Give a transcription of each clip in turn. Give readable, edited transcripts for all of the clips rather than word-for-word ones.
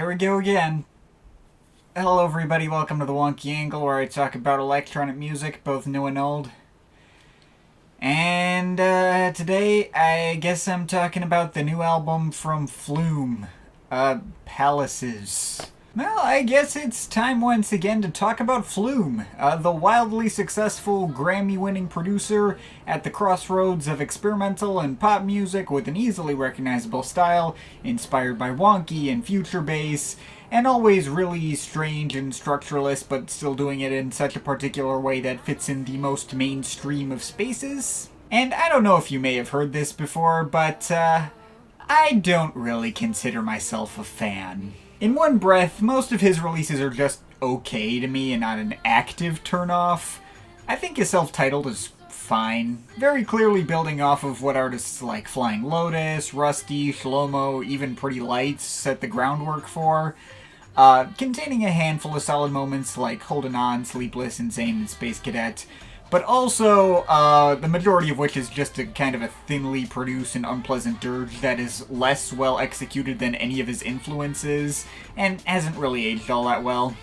here we go again. Hello everybody, welcome to the Wonky Angle, where I talk about electronic music, both new and old. And today I guess I'm talking about the new album from Flume, Palaces. Well, I guess it's time once again to talk about Flume, the wildly successful Grammy-winning producer at the crossroads of experimental and pop music with an easily recognizable style, inspired by Wonky and future bass, and always really strange and structureless, but still doing it in such a particular way that fits in the most mainstream of spaces. And I don't know if you may have heard this before, but I don't really consider myself a fan. In one breath, most of his releases are just okay to me and not an active turnoff. I think his self-titled is fine, very clearly building off of what artists like Flying Lotus, Rusty, Shlomo, even Pretty Lights set the groundwork for, containing a handful of solid moments like Holding On, Sleepless, Insane, and Space Cadet, but also the majority of which is just a kind of a thinly produced and unpleasant dirge that is less well executed than any of his influences, and hasn't really aged all that well.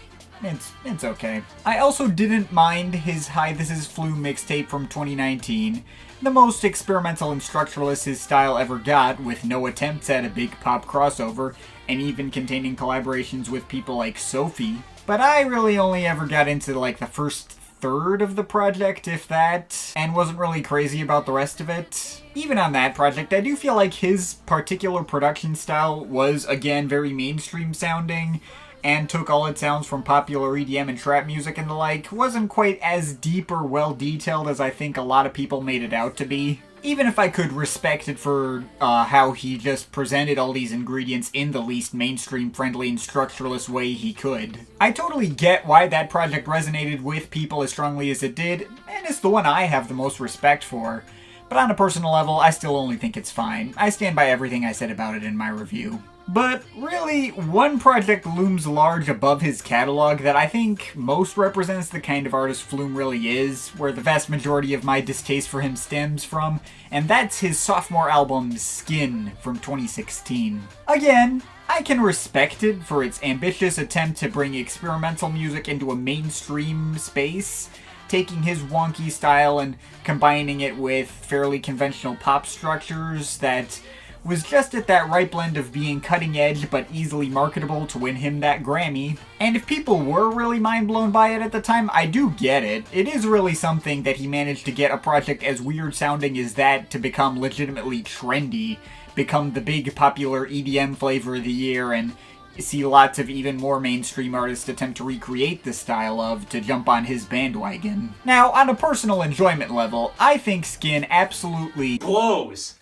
It's okay. I also didn't mind his Hi This Is Flume mixtape from 2019, the most experimental and structuralist his style ever got, with no attempts at a big pop crossover, and even containing collaborations with people like Sophie. But I really only ever got into like the first third of the project, if that, and wasn't really crazy about the rest of it. Even on that project, I do feel like his particular production style was, again, very mainstream sounding, and took all its sounds from popular EDM and trap music and the like. Wasn't quite as deep or well detailed as I think a lot of people made it out to be. Even if I could respect it for how he just presented all these ingredients in the least mainstream-friendly and structureless way he could. I totally get why that project resonated with people as strongly as it did, and it's the one I have the most respect for. But on a personal level, I still only think it's fine. I stand by everything I said about it in my review. But really, one project looms large above his catalog that I think most represents the kind of artist Flume really is, where the vast majority of my distaste for him stems from, and that's his sophomore album, Skin, from 2016. Again, I can respect it for its ambitious attempt to bring experimental music into a mainstream space, taking his wonky style and combining it with fairly conventional pop structures that was just at that right blend of being cutting edge but easily marketable to win him that Grammy. And if people were really mind blown by it at the time, I do get it. It is really something that he managed to get a project as weird sounding as that to become legitimately trendy, become the big popular EDM flavor of the year, and see lots of even more mainstream artists attempt to recreate the style of to jump on his bandwagon. Now, on a personal enjoyment level, I think Skin absolutely blows.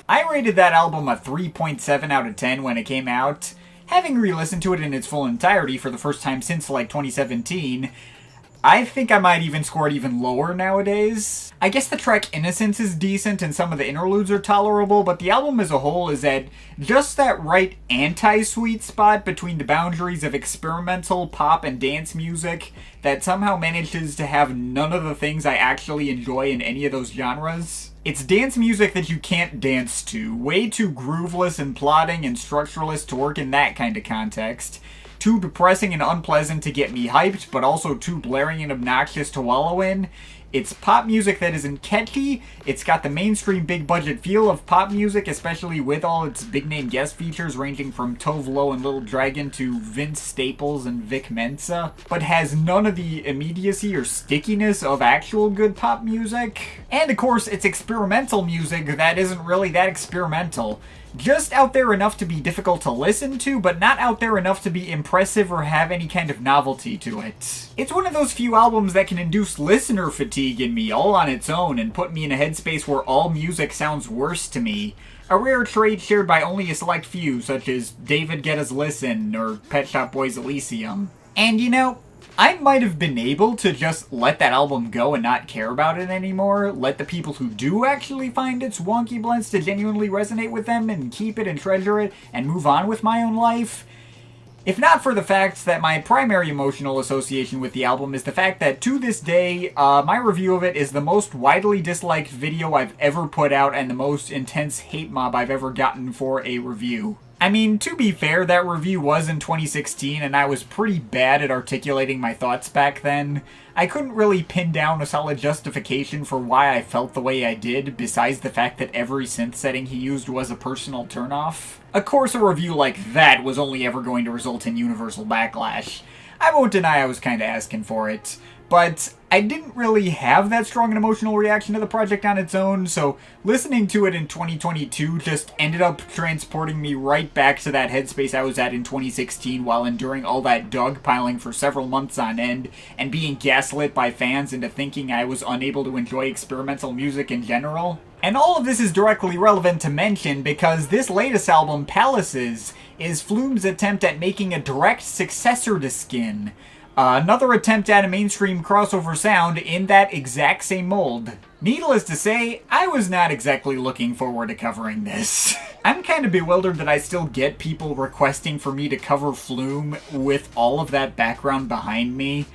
I rated that album a 3.7 out of 10 when it came out. Having re-listened to it in its full entirety for the first time since like 2017, I think I might even score it even lower nowadays. I guess the track Innocence is decent and some of the interludes are tolerable, but the album as a whole is at just that right anti-sweet spot between the boundaries of experimental pop and dance music that somehow manages to have none of the things I actually enjoy in any of those genres. It's dance music that you can't dance to, way too grooveless and plodding and structureless to work in that kind of context. Too depressing and unpleasant to get me hyped, but also too blaring and obnoxious to wallow in. It's pop music that isn't catchy. It's got the mainstream big budget feel of pop music, especially with all its big name guest features ranging from Tove Lo and Little Dragon to Vince Staples and Vic Mensa, but has none of the immediacy or stickiness of actual good pop music. And of course, it's experimental music that isn't really that experimental. Just out there enough to be difficult to listen to, but not out there enough to be impressive or have any kind of novelty to it. It's one of those few albums that can induce listener fatigue in me all on its own and put me in a headspace where all music sounds worse to me. A rare trait shared by only a select few, such as David Guetta's Listen or Pet Shop Boys' Elysium. And you know, I might have been able to just let that album go and not care about it anymore, let the people who do actually find its wonky blends to genuinely resonate with them and keep it and treasure it and move on with my own life. If not for the fact that my primary emotional association with the album is the fact that to this day, my review of it is the most widely disliked video I've ever put out and the most intense hate mob I've ever gotten for a review. I mean, to be fair, that review was in 2016, and I was pretty bad at articulating my thoughts back then. I couldn't really pin down a solid justification for why I felt the way I did, besides the fact that every synth setting he used was a personal turnoff. Of course, a review like that was only ever going to result in universal backlash. I won't deny I was kinda asking for it, but I didn't really have that strong an emotional reaction to the project on its own, so listening to it in 2022 just ended up transporting me right back to that headspace I was at in 2016 while enduring all that dogpiling for several months on end and being gaslit by fans into thinking I was unable to enjoy experimental music in general. And all of this is directly relevant to mention because this latest album, Palaces, is Flume's attempt at making a direct successor to Skin. Another attempt at a mainstream crossover sound in that exact same mold. Needless to say, I was not exactly looking forward to covering this. I'm kind of bewildered that I still get people requesting for me to cover Flume with all of that background behind me,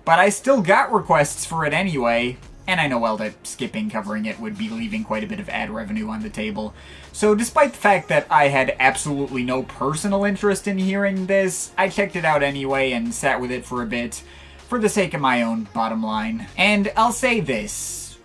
but I still got requests for it anyway. And I know well that skipping covering it would be leaving quite a bit of ad revenue on the table. So despite the fact that I had absolutely no personal interest in hearing this, I checked it out anyway and sat with it for a bit, for the sake of my own bottom line. And I'll say this.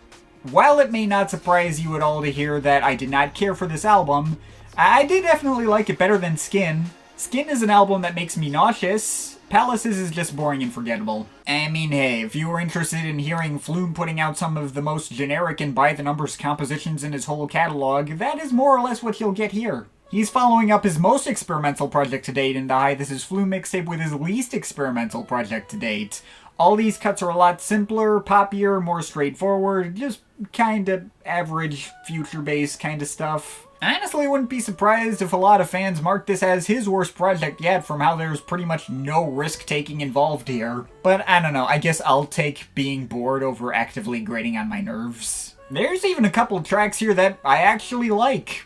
While it may not surprise you at all to hear that I did not care for this album, I did definitely like it better than Skin. Skin is an album that makes me nauseous. Palaces is just boring and forgettable. I mean, hey, if you were interested in hearing Flume putting out some of the most generic and by-the-numbers compositions in his whole catalog, that is more or less what you'll get here. He's following up his most experimental project to date in the Hi This Is Flume mixtape with his least experimental project to date. All these cuts are a lot simpler, poppier, more straightforward, just kinda average, future-based kinda stuff. I honestly wouldn't be surprised if a lot of fans mark this as his worst project yet from how there's pretty much no risk-taking involved here. But I don't know, I guess I'll take being bored over actively grating on my nerves. There's even a couple tracks here that I actually like.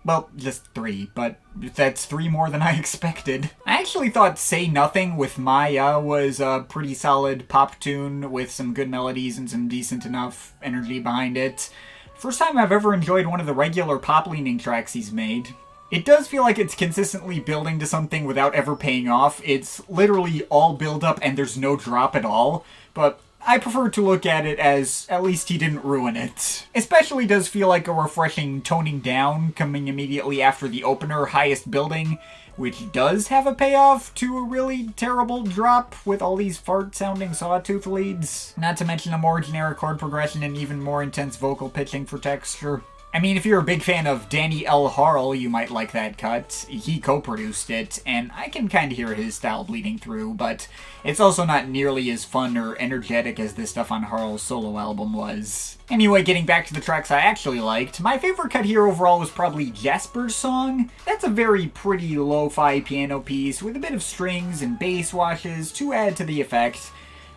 Well, just 3, but that's 3 more than I expected. I actually thought Say Nothing with Maya was a pretty solid pop tune with some good melodies and some decent enough energy behind it. First time I've ever enjoyed one of the regular pop-leaning tracks he's made. It does feel like it's consistently building to something without ever paying off. It's literally all build-up and there's no drop at all, but I prefer to look at it as at least he didn't ruin it. Especially does feel like a refreshing toning down coming immediately after the opener, Highest Building, which does have a payoff to a really terrible drop with all these fart-sounding sawtooth leads. Not to mention a more generic chord progression and even more intense vocal pitching for texture. I mean, if you're a big fan of Danny L. Harl, you might like that cut. He co-produced it, and I can kind of hear his style bleeding through, but it's also not nearly as fun or energetic as the stuff on Harl's solo album was. Anyway, getting back to the tracks I actually liked, my favorite cut here overall was probably Jasper's song. That's a very pretty lo-fi piano piece with a bit of strings and bass washes to add to the effect.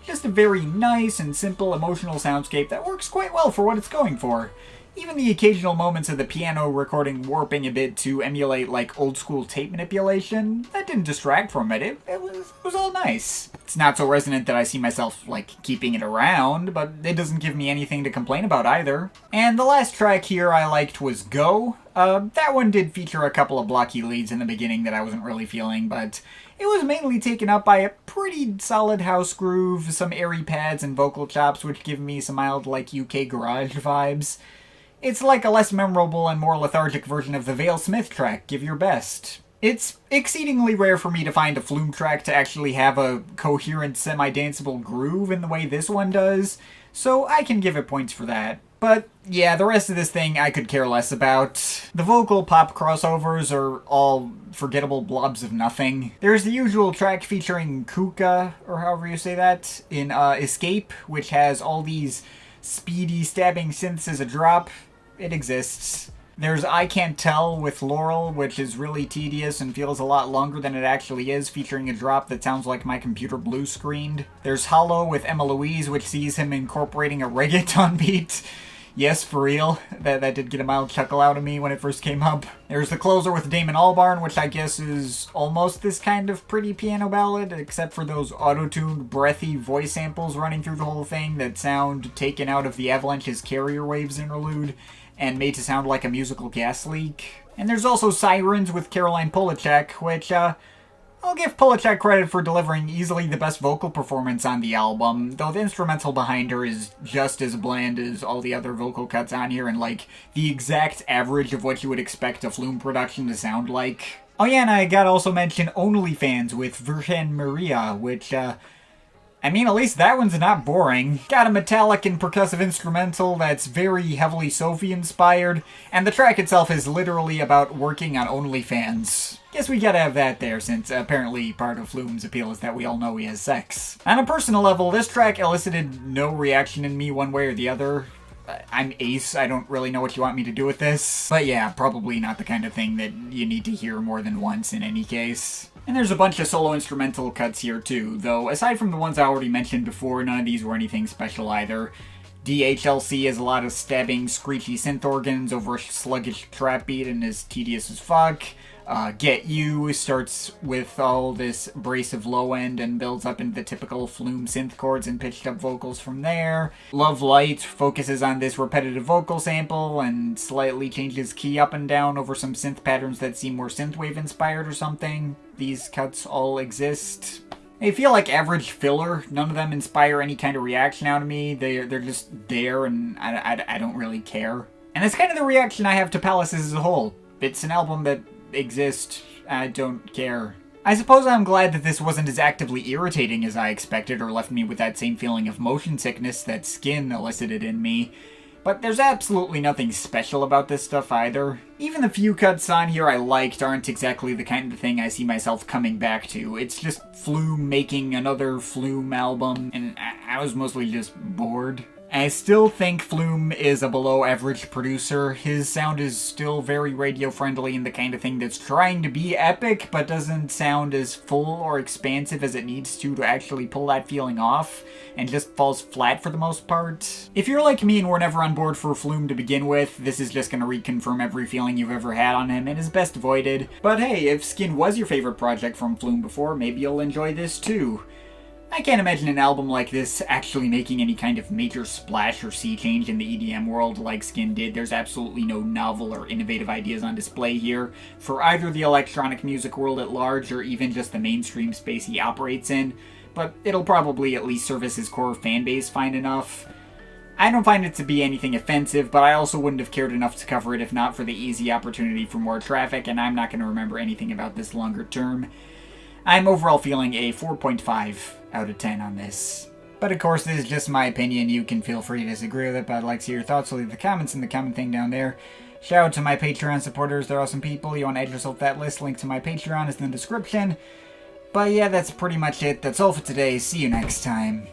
Just a very nice and simple emotional soundscape that works quite well for what it's going for. Even the occasional moments of the piano recording warping a bit to emulate like old school tape manipulation, that didn't distract from it. It was all nice. It's not so resonant that I see myself like keeping it around, but it doesn't give me anything to complain about either. And the last track here I liked was Go. That one did feature a couple of blocky leads in the beginning that I wasn't really feeling, but it was mainly taken up by a pretty solid house groove, some airy pads and vocal chops which give me some mild like UK garage vibes. It's like a less memorable and more lethargic version of the Vale Smith track, Give Your Best. It's exceedingly rare for me to find a Flume track to actually have a coherent, semi-danceable groove in the way this one does, so I can give it points for that. But yeah, the rest of this thing I could care less about. The vocal pop crossovers are all forgettable blobs of nothing. There's the usual track featuring Kuka, or however you say that, in Escape, which has all these speedy stabbing synths as a drop. It exists. There's I Can't Tell with Laurel, which is really tedious and feels a lot longer than it actually is, featuring a drop that sounds like my computer blue screened. There's Hollow with Emma Louise, which sees him incorporating a reggaeton beat. Yes, for real. That did get a mild chuckle out of me when it first came up. There's the closer with Damon Albarn, which I guess is almost this kind of pretty piano ballad, except for those auto-tuned, breathy voice samples running through the whole thing that sound taken out of the Avalanche's Carrier Waves interlude. and made to sound like a musical gas leak. And there's also Sirens with Caroline Polachek, which, I'll give Polachek credit for delivering easily the best vocal performance on the album, though the instrumental behind her is just as bland as all the other vocal cuts on here, and like, the exact average of what you would expect a Flume production to sound like. Oh yeah, and I gotta also mention OnlyFans with Virgen Maria, which, I mean, at least that one's not boring. Got a metallic and percussive instrumental that's very heavily Sophie-inspired, and the track itself is literally about working on OnlyFans. Guess we gotta have that there, since apparently part of Flume's appeal is that we all know he has sex. On a personal level, this track elicited no reaction in me one way or the other. I'm Ace, I don't really know what you want me to do with this. But yeah, probably not the kind of thing that you need to hear more than once in any case. And there's a bunch of solo instrumental cuts here too, though aside from the ones I already mentioned before, none of these were anything special either. DHLC has a lot of stabbing, screechy synth organs over a sluggish trap beat and is tedious as fuck. Get You starts with all this abrasive low end and builds up into the typical Flume synth chords and pitched up vocals from there. Love Light focuses on this repetitive vocal sample and slightly changes key up and down over some synth patterns that seem more synthwave inspired or something. These cuts all exist. They feel like average filler. None of them inspire any kind of reaction out of me. They're just there and I don't really care. And that's kind of the reaction I have to Palaces as a whole. It's an album that exist. I don't care. I suppose I'm glad that this wasn't as actively irritating as I expected or left me with that same feeling of motion sickness that Skin elicited in me. But there's absolutely nothing special about this stuff either. Even the few cuts on here I liked aren't exactly the kind of thing I see myself coming back to. It's just Flume making another Flume album, and I was mostly just bored. I still think Flume is a below-average producer. His sound is still very radio-friendly and the kind of thing that's trying to be epic, but doesn't sound as full or expansive as it needs to actually pull that feeling off, and just falls flat for the most part. If you're like me and were never on board for Flume to begin with, this is just gonna reconfirm every feeling you've ever had on him and is best avoided. But hey, if Skin was your favorite project from Flume before, maybe you'll enjoy this too. I can't imagine an album like this actually making any kind of major splash or sea change in the EDM world like Skin did. There's absolutely no novel or innovative ideas on display here for either the electronic music world at large or even just the mainstream space he operates in, but it'll probably at least service his core fanbase fine enough. I don't find it to be anything offensive, but I also wouldn't have cared enough to cover it if not for the easy opportunity for more traffic, and I'm not going to remember anything about this longer term. I'm overall feeling a 4.5 out of 10 on this. But of course, this is just my opinion. You can feel free to disagree with it, but I'd like to see your thoughts, so leave the comments in the comment thing down there. Shout out to my Patreon supporters, they're awesome people. You want to add yourself to that list, link to my Patreon is in the description. But yeah, that's pretty much it. That's all for today. See you next time.